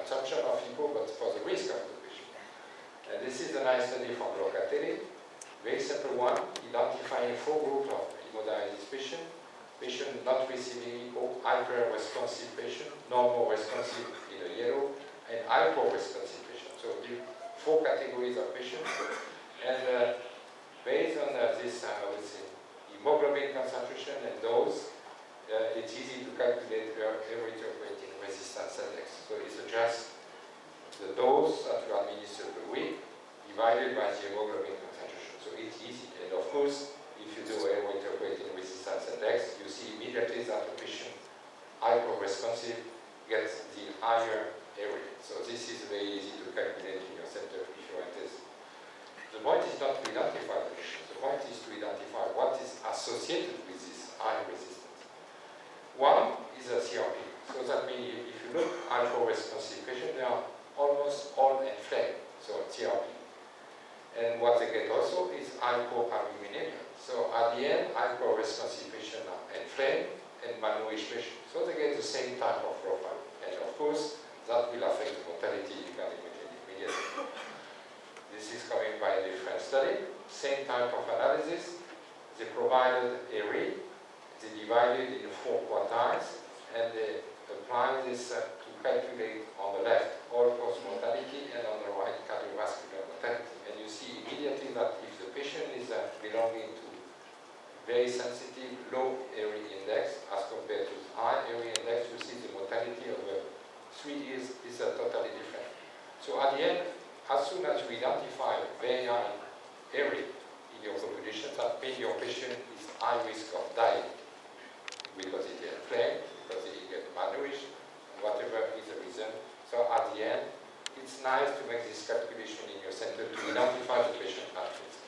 consumption of EPO, but for the risk of the patient. And this is a nice study from Locatelli. Very simple one, identifying 4 groups of hemodialysis patients. Patient not receiving EPO, hyper-responsive patient, normal responsive in the yellow, and hypo-responsive patient. So 4 categories of patients. And based on this, I would say, hemoglobin concentration and dose, it's easy to calculate your erythropoietin resistance index. So it's just the dose that you administer per week divided by the hemoglobin concentration. So it's easy. And of course, if you do erythropoietin resistance index, you see immediately that the patient hyper-responsive gets the higher area. So this is very easy to calculate in your center if you are interested. The point is not to identify the patient. The point is to identify what is associated with this high resistance. One is a CRP. So that means if you look at hyper-responsive patients, they are almost all inflamed. So CRP. And what they get also is hypoalbuminemia. So at the end, hyper-responsive patients are inflamed and malnourished patients. So they get the same type of profile. And of course, that will affect the mortality immediately. This is coming by a different study. Same type of analysis. They provided a rate. They divided in 4 quartiles. And they applied this to calculate on the left all-cause mortality and on the right cardiovascular mortality. And you see immediately that if the patient is belonging to very sensitive low ARI index as compared to high ARI index, you see the mortality over 3 years is totally different. So at the end, as soon as you identify very high ARI in your population, that means your patient is high risk of dying because he gets inflamed, because he gets malnourished, whatever is the reason. So at the end, it's nice to make this calculation in your center to identify the patient at risk.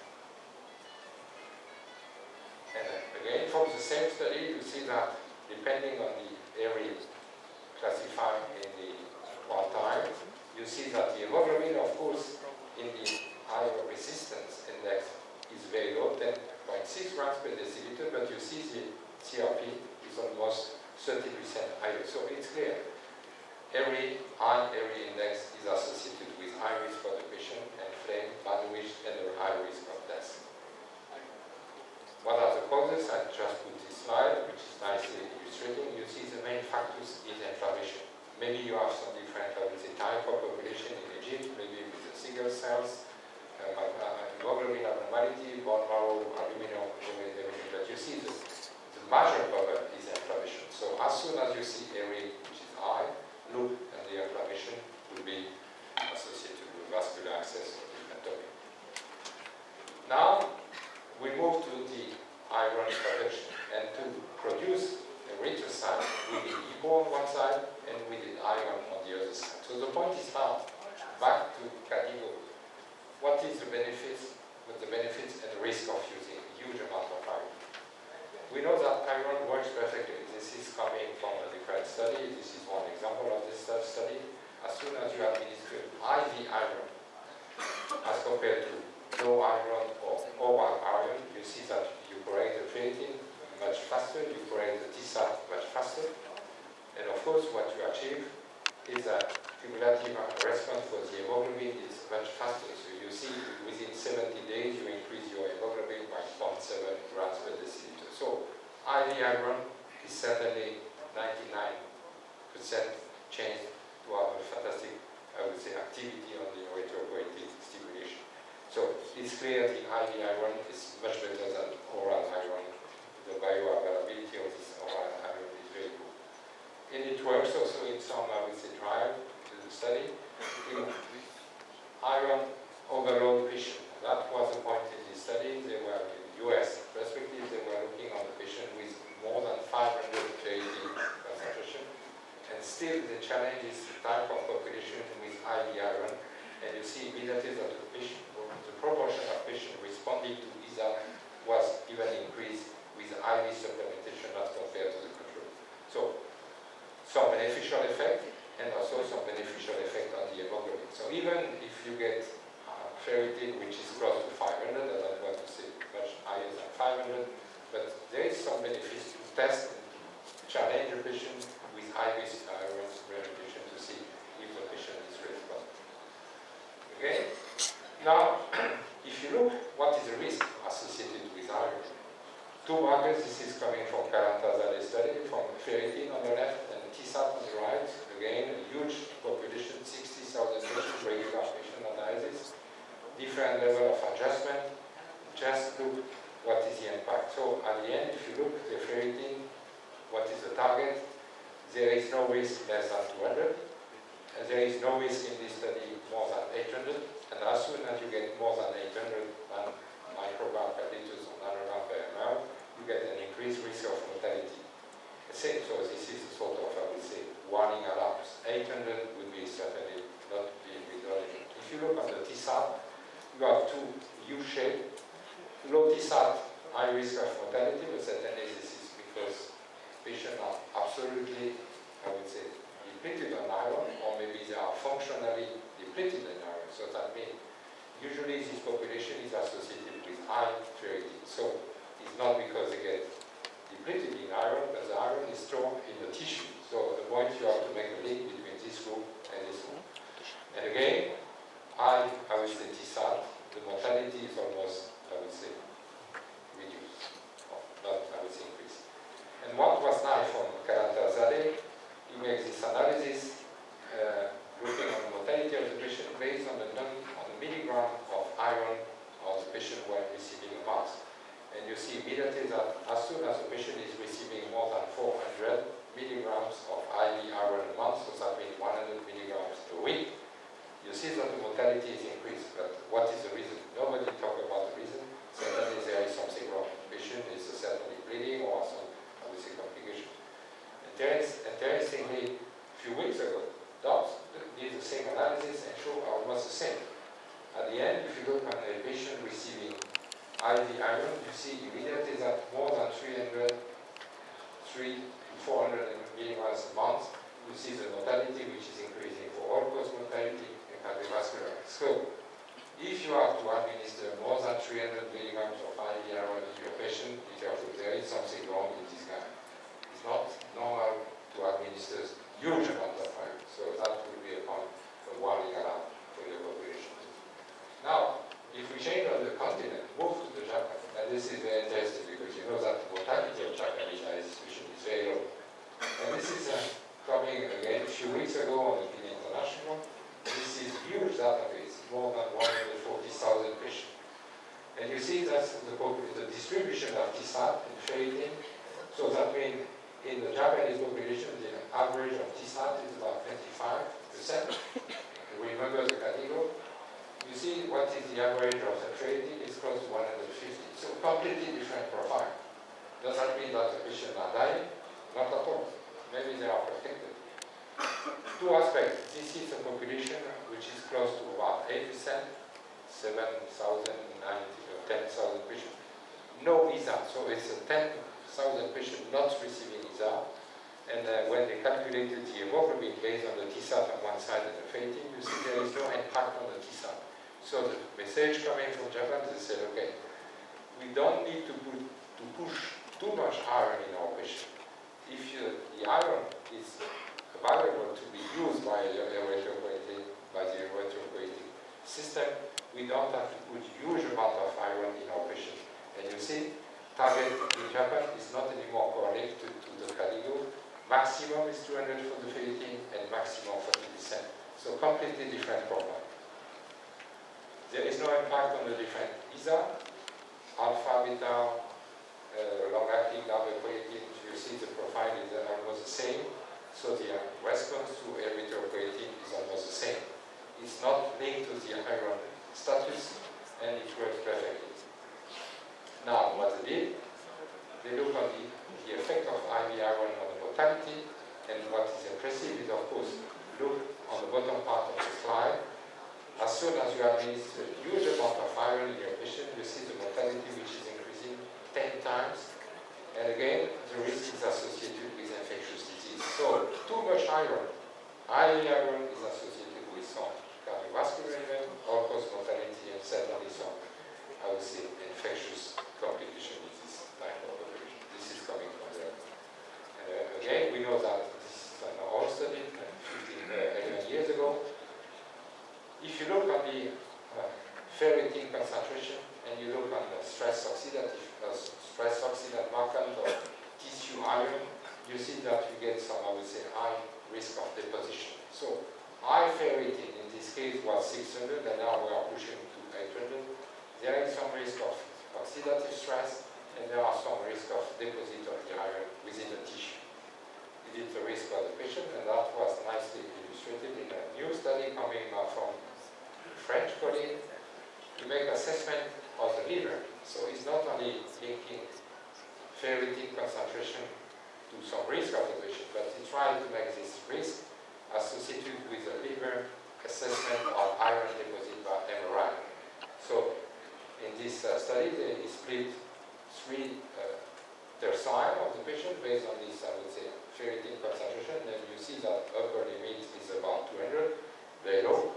And again, from the same study, you see that depending on the area classified in the quartile, you see that the hemoglobin, of course, in the higher resistance index is very low, 10.6 grams per deciliter, but you see the CRP is almost 30% higher. So it's clear. Every high ARI index is associated with high risk for the patient, inflamed, malnourished, and a high risk of death. What are the causes? I just put this slide, which is nicely illustrating. You see the main factors is inflammation. Maybe you have some different, I would say, type of population in Egypt, maybe with the single cells, hemoglobin abnormality, bone marrow, aluminum, but you see the major problem is inflammation. So as soon as you see ARI which is high, look, and the inflammation will be associated with vascular access or different topic. Now, we move to the iron production. And to produce erythrocyte, we need EPO on one side, and we need iron on the other side. So the point is now, back to KDIGO. What is the benefits, and the risk of using a huge amount of iron? We know that iron works perfectly. This is coming from a different study. This is one example of this study. As soon as you administer IV iron, as compared to low iron or oral iron, you see that you correct the creatine much faster, you correct the TSAT much faster. And of course, what you achieve is a cumulative response for the hemoglobin is much faster. So you see within 70 days, you increase your hemoglobin by 0.7 grams per deciliter. So IV iron is certainly 99% chance to have a fantastic, I would say, activity on the erythropoietin stimulation. So it's clear the IV iron is much better than oral iron. The bioavailability of this oral iron is very good. And it works also in some, I would say, trial study in iron overload patient. That was the point in the study. They were in the US perspective, they were looking on the patient with more than 500 AD concentration. And still the challenge is the type of population with IV iron. And you see immediately that the proportion of patients responding to ESA was even increased with IV supplementation as compared to the control. So some beneficial effect and also some beneficial effect on the hemoglobin. So even if you get ferritin, which is close to 500, I don't want to say much higher than 500, but there is some benefits to test and to challenge the patient with high-risk iron replication to see if the patient Okay? Now, if you look what is the risk associated with iron, two markers, this is coming from Karantazade study, from ferritin on the left and TSAT on the right. Again, a huge population, 60,000 patients, regular patient analysis, different level of adjustment. Just look what is the impact. So at the end, if you look at the ferritin, what is the target? There is no risk less than 200. And there is no risk in this study more than 800. And as soon as you get more than 800 microgram per liter or nanogram per ml, you get an increased risk of mortality. So this is a sort of, I would say, warning alarms. 800 would be certainly not be withdrawn. If you look at the TSAT, you have two U-shaped. Low TSAT, high risk of mortality, but certainly this is because patients are absolutely, I would say, depleted on iron, or maybe they are functionally depleted in iron. So that means usually this population is associated with high ferritin. So it's not because they get depleted in iron, but the iron is stored in the tissue. So the point you have to make a link between this group and this group. And again, I would say TSAT, the mortality is almost, I would say, reduced, or not, I would say, increased. And what was nice from Karantazade, he makes this analysis looking on the mortality of the patient based on the milligram of iron of the patient while receiving a mask. And you see immediately that as soon as the patient is receiving more than 400 milligrams of IV iron a month, so that means 100 milligrams a week, you see that the mortality is increased. But what is the reason? Nobody talks about the reason. Certainly there is something wrong. The patient is certainly bleeding or some, I would say, complication. Interestingly, a few weeks ago, docs did the same analysis and showed almost the same. At the end, if you look at a patient receiving IV iron, you see immediately that more than 300 to 400 milligrams a month, you see the mortality which is increasing for all-cause mortality and cardiovascular. So, if you have to administer more than 300 milligrams of IV iron to your patient, there is something wrong with this guy. It's not normal to administer huge amount of iron. So that would be a warning alarm for the population. Now, if we change on the continent, move to the Japan, and this is very interesting because you know that the mortality of Japanese institution is very low. And this is coming again a few weeks ago on the International. This is a huge database, more than 140,000 patients. And you see that's the distribution of TSAT and ferritin. So that means in the Japanese population, the average of TSAT is about 25%. Remember the category? You see what is the average of the ferritin is close to 150. So completely different profile. Does that mean that the patients are dying? Not at all. Maybe they are protected. Two aspects. This is a population which is close to about 8%, 7,000, 10,000 patients. No ISA, so it's a 10,000 patients not receiving ISA. And when they calculated the hemoglobin based on the TSAT on one side and the ferritin, you see there is no impact on the TSAT. So the message coming from Japan, they said, okay, we don't need to push too much iron in our patient. If the iron is available to be used by the erythropoietic system, we don't have to put huge amount of iron in our patient. And you see, target in Japan is not anymore correlated to the cardio. Maximum is 200 for the ferritin and maximum 40%. So completely different profile. There is no impact on the different ISA, alpha, beta, long-acting, double-poietin. You see the profile is almost the same. So the response to erythropoietin is almost the same. It's not linked to the iron status, and it works perfectly. Now, what they did, they look on the effect of IV iron on the mortality, and what is impressive is, of course, look on the bottom part of the slide. As soon as you administer a huge amount of iron in your patient, you see the mortality which is increasing 10 times. And again, the risk is associated with infectious disease. So, too much iron. High iron is associated with some cardiovascular event, all-cause mortality, and certainly some, I would say, infectious complication disease type of population. This is coming from there. Again, we know that this is an old study, 11 years ago. If you look at the ferritin concentration, and you look on the stress oxidant markant of tissue iron, you see that you get some, I would say, high risk of deposition. So high ferritin in this case was 600, and now we are pushing to 800. There is some risk of oxidative stress, and there are some risk of deposit of the iron within the tissue. It is the risk of the patient, and that was nicely illustrated in a new study coming from a French colleague to make assessment of the liver. So it's not only linking ferritin concentration to some risk of the patient, but he tried to make this risk associated with the liver assessment of iron deposit by MRI. So in this study, they split three tercile of the patient based on this, I would say, ferritin concentration, and you see that upper limit is about 200, very low,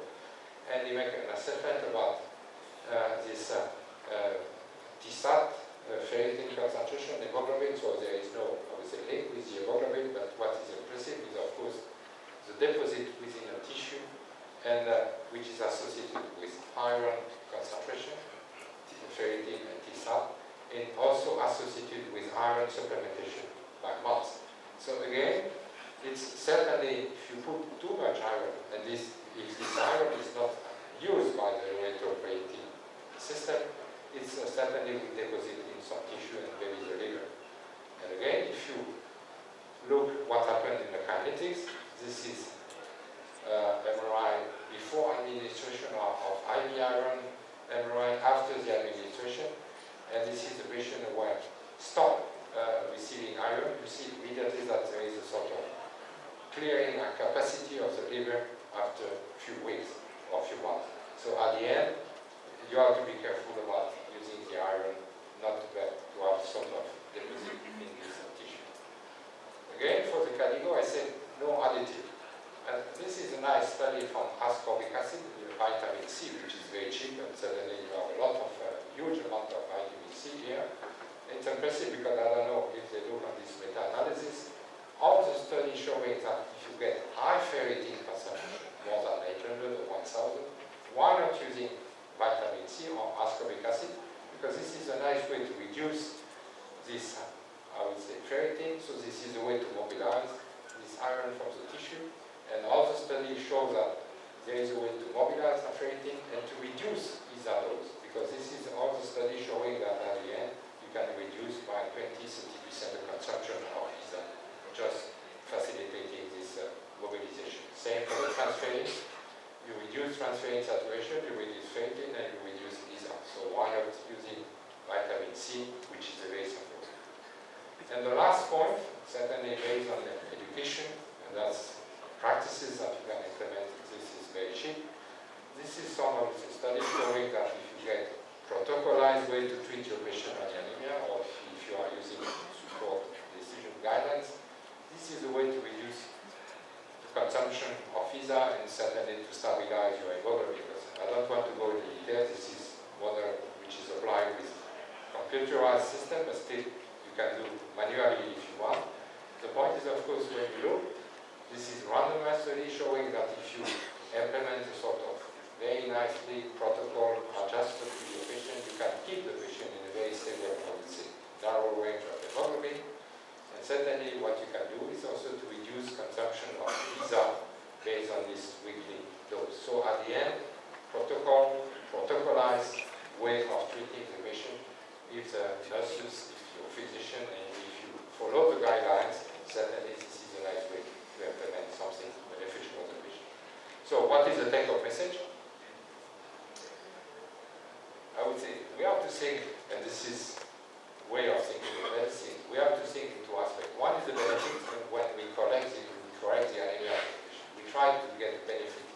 and you make an assessment about this TSAT, ferritin concentration, hemoglobin, so there is no, I would say, link with the hemoglobin, but what is impressive is, of course, the deposit within the tissue, and which is associated with iron concentration, ferritin and TSAT, and also associated with iron supplementation by months. So again, it's certainly, if you put too much iron, and if this iron is not used by the erythropoietin system, it's certainly will deposit in some tissue and maybe the liver. And again, if you look what happened in the kinetics, this is MRI before administration of IV iron, MRI after the administration, and this is the patient who will stop receiving iron. You see immediately that there is a sort of clearing and capacity of the liver after a few weeks or a few months. So at the end, you have to be careful about using the iron not to have sort of deposit in this tissue. Again, for the Cadigo, I said no additive. And this is a nice study from ascorbic acid, the vitamin C, which is very cheap, and suddenly you have a lot of, huge amount of vitamin C here. It's impressive because I don't know if they look at this meta-analysis. All the studies showing that if you get high ferritin concentration, more than 800 or 1000, why not using vitamin C or ascorbic acid? Because this is a nice way to reduce this, I would say, ferritin. So this is a way to mobilize this iron from the tissue. And all the studies show that there is a way to mobilize the ferritin and to reduce ISA dose. Because this is all the studies showing that at the end, you can reduce by 20-30% the consumption of ISA, just facilitating this mobilization. Same for the transferrin. You reduce transferrin saturation, you reduce ferritin, and you reduce ISA. So why not using vitamin C, which is very simple. And the last point, certainly based on the education, and that's practices that you can implement. This is very cheap. This is some of the studies showing that if you get protocolized way to treat your patient on anemia, or if you are using support decision guidelines, this is a way to reduce the consumption of ISA and certainly to stabilize your hemoglobin. I don't want to go into details. This is model which is applied with computerized system, but still you can do manually if you want. The point is, of course, when you look, this is randomized study showing that if you implement a sort of very nicely protocol adjusted to your patient, you can keep the patient in a very stable, I would say, narrow range of hemoglobin. And certainly what you can do is also to reduce consumption of ISA based on this weekly dose. So at the end, protocolized way of treating the patient, if the nurses, if your physician, and if you follow the guidelines, certainly this is a nice way to implement something beneficial for the patient. So what is the take-home message? I would say we have to think, and this is way of thinking of medicine, we have to think in two aspects. One is the benefit, and when we correct the anemia of the patient. We try to get the benefit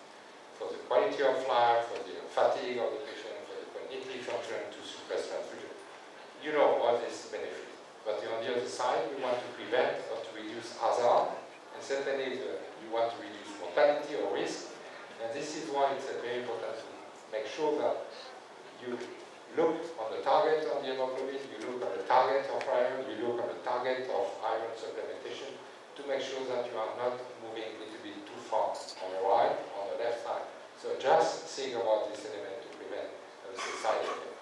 for the quality of life, for the fatigue of the patient, for the cognitive function, to suppress transfusion. You know all this benefit. But on the other side, we want to prevent or to reduce hazard, and certainly you want to reduce mortality or risk. And this is why it's very important to make sure that you look on the target of the hemoglobin, you look on the target of iron, you look on the target of iron supplementation to make sure that you are not moving a little bit too far on the right, on the left side. So just think about this element to prevent side effect.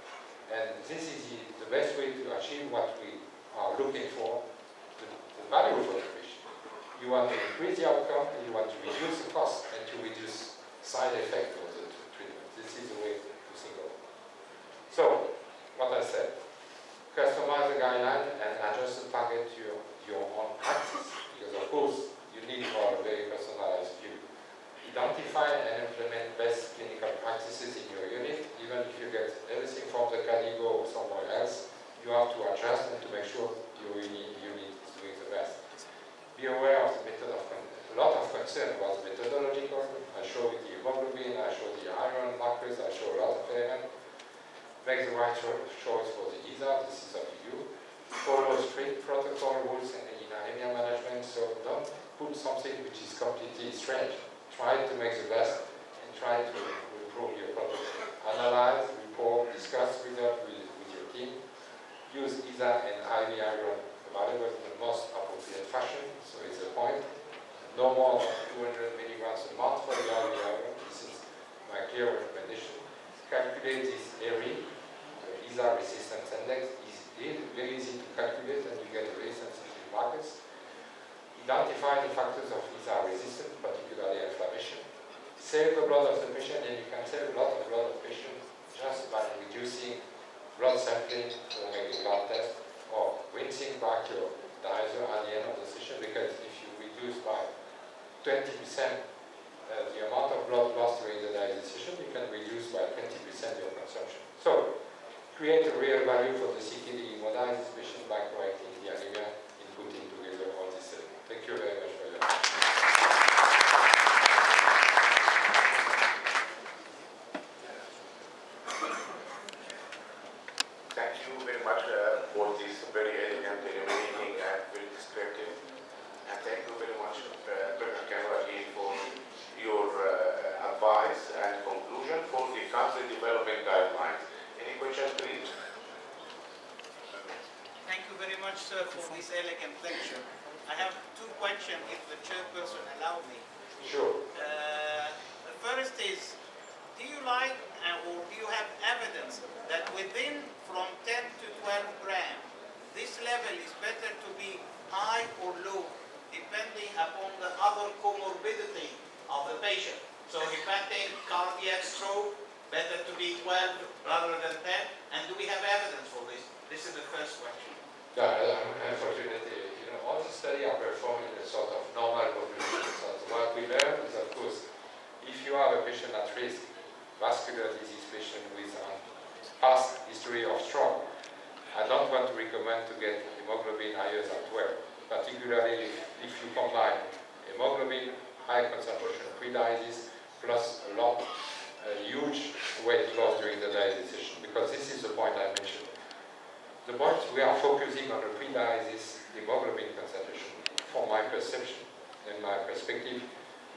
And this is the best way to achieve what we are looking for, the value for the patient. You want to increase the outcome, and you want to reduce the cost, and to reduce side effect of the treatment. This is the way to think of it. So, what I said, customize the guideline and adjust the target to your own practice, because of course you need for a very personalized view. Identify and implement best clinical practices in your unit. Even if you get everything from the Cadigo or somewhere else, you have to adjust and to make sure your unit is doing the best. Be aware of the method of a lot of concern was methodological. I show the hemoglobin, I show the iron markers, I show a lot of elements. Make the right choice for the ESA, this is up to you. Follow strict protocol rules in anemia management, so don't put something which is completely strange. Try to make the best and try to improve your protocol. Analyze, report, discuss results with your team. Use ESA and IV iron available in the most appropriate fashion, so it's a point. No more than 200 milligrams a month for the IV iron. This is my clear recommendation. Calculate this area, the ESA resistance index. It's very easy to calculate and you get a very sensitive markers. Identify the factors of ESA resistance, particularly inflammation. Save the blood of the patient, and you can save a lot of blood of the patient just by reducing blood sampling to make a blood test, or rinsing back your dialyzer at the end of the session, because if you reduce by 20% the amount of blood lost during the dialysis session, you can reduce by 20% your consumption. So, create a real value for the CKD hemodialysis patient by correcting the anemia and putting together all this. Thank you very much for your attention. Thank you very much for this very elegant, illuminating, and very descriptive. And thank you very much, Dr. Kamra, again, for your advice and conclusion for the country developing guidelines. Any questions, please? Thank you very much, sir, for this elegant lecture. I have two questions, if the chairperson allow me. Sure. The first is, do you like or do you have evidence that within from 10 to 12 grams, this level is better to be high or low, depending upon the other comorbidity of the patient? So hepatic, cardiac, stroke, better to be 12 rather than 10? And do we have evidence for this? This is the first question. Yeah, unfortunately, all the studies are performed in a sort of normal population. So what we learn is, of course, if you have a patient at risk, vascular disease patient with a past history of stroke, I don't want to recommend to get hemoglobin higher than 12, particularly if you combine hemoglobin, high concentration pre-dialysis, plus a huge weight loss during the dialysis session, because this is the point I mentioned. The point we are focusing on the pre-dialysis hemoglobin concentration. From my perception and my perspective,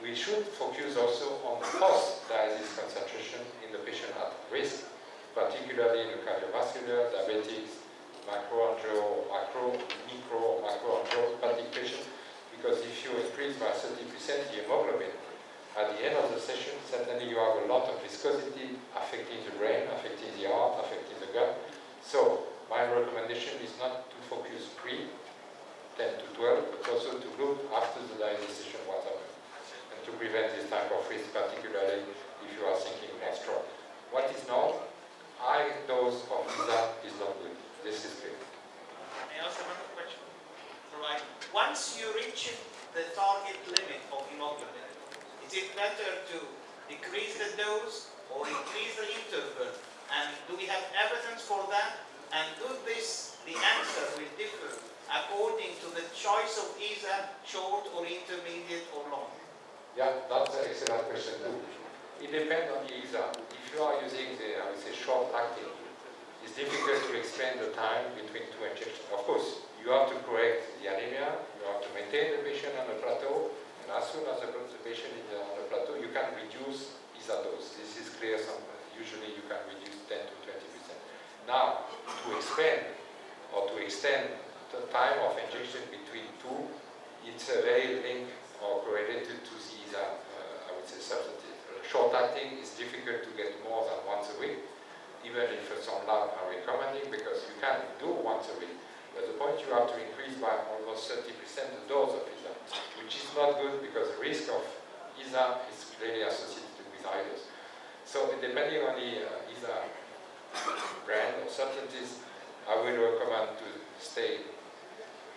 we should focus also on the post-dialysis concentration in the patient at risk, particularly in the cardiovascular, diabetics, macroangiopathic, micro or macroangiopathic patients, because if you increase by 30% the hemoglobin, at the end of the session, certainly you have a lot of viscosity affecting the brain, affecting the heart, affecting the gut. So my recommendation is not to focus pre 10 to 12, but also to look after the dialysis session what happened, and to prevent this type of risk, particularly if you are thinking about stroke. What is not, high dose of ESA is not good. This is clear. May I ask another question? Right. Once you reach the target limit of hemoglobin, is it better to decrease the dose or increase the interval? And do we have evidence for that? And the answer will differ according to the choice of ESA, short or intermediate or long? Yeah, that's an excellent question too. It depends on the ESA. If you are using the, I would say, short acting, it's difficult to explain the time between two injections. Of course, you have to correct the anemia, you have to maintain the patient on the plateau, and as soon as the patient is on the plateau, you can reduce ESA dose. This is clear. Usually you can reduce 10 to 20%. Now, to expand or to extend the time of injection between two, it's a very linked or correlated to the ESA, I would say, substantive. Short acting is difficult to get more than once a week. even if some labs are recommending, because you can do once a week. But the point, you have to increase by almost 30% the dose of ISA, which is not good because the risk of ISA is clearly associated with iris. So depending on the ISA brand or substances, I would recommend to stay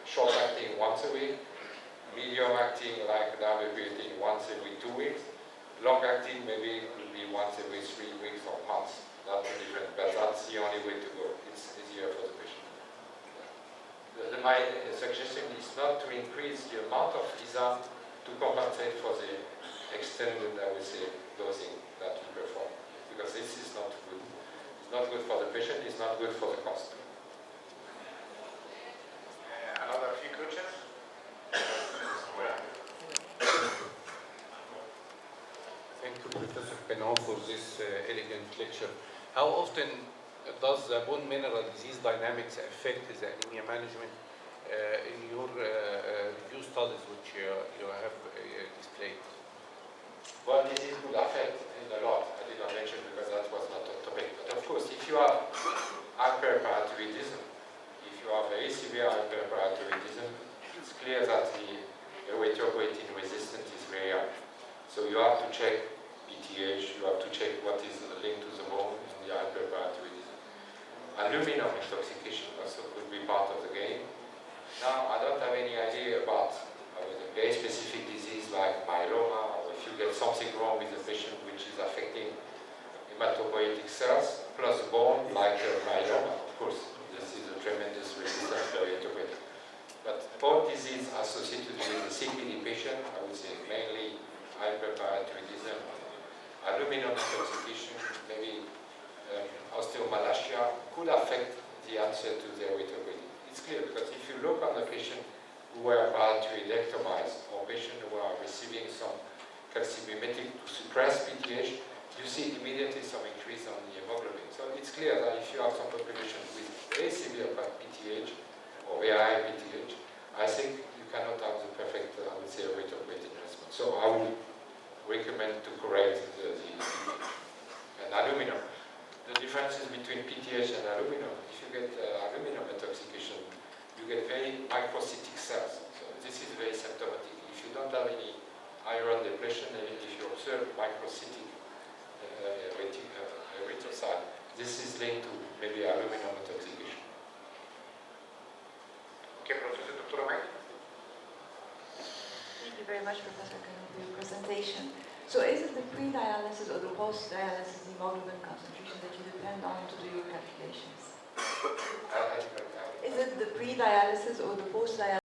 short-acting once a week, medium-acting like dabigatran once every 2 weeks, long-acting maybe could be once every 3 weeks or months. That's different, but that's the only way to go. It's easier for the patient. My suggestion is not to increase the amount of ISA to compensate for the extended, I would say, dosing that we perform, because this is not good. It's not good for the patient, it's not good for the cost. Another few questions? Thank you, Professor Penaud, for this elegant lecture. How often does the bone mineral disease dynamics affect the anemia management in your review studies which you have displayed? Well, this could affect in a lot. I did not mention because that was not a topic. But of course, if you have hyperparathyroidism, if you have very severe hyperparathyroidism, it's clear that the erythropoietin resistance is very high. So you have to check PTH, you have to check what is linked to the bone in the hyperparathyroidism. Aluminum intoxication also could be part of the game. Now, I don't have any idea about a very specific disease like myeloma, or if you get something wrong with the patient which is affecting hematopoietic cells, plus bone like myeloma. Of course, this is a tremendous resistance to erythropoietin. But bone disease associated with the CKD patient, I would say mainly hyperparathyroidism, aluminum intoxication, maybe osteomalacia, could affect the answer to the erythropoietin. It's clear because if you look on the patient who were parathyroidectomized or patients who are receiving some calcimimetic to suppress PTH, you see immediately some increase on the hemoglobin. So it's clear that if you have some population with very severe PTH or very high PTH, I think you cannot have the perfect, I would say, erythropoietin response. So I would recommend to correct and aluminum. The differences between PTH and aluminum, if you get aluminum intoxication, you get very microcytic cells. So this is very symptomatic. If you don't have any iron depletion, if you observe microcytic erythrocyte, this is linked to maybe aluminum intoxication. Okay, Professor Dr. Mike? Thank you very much, Professor Penaud, for your presentation. So is it the pre-dialysis or the post-dialysis hemoglobin concentration that you depend on to do your calculations? Is it the pre-dialysis or the post-dialysis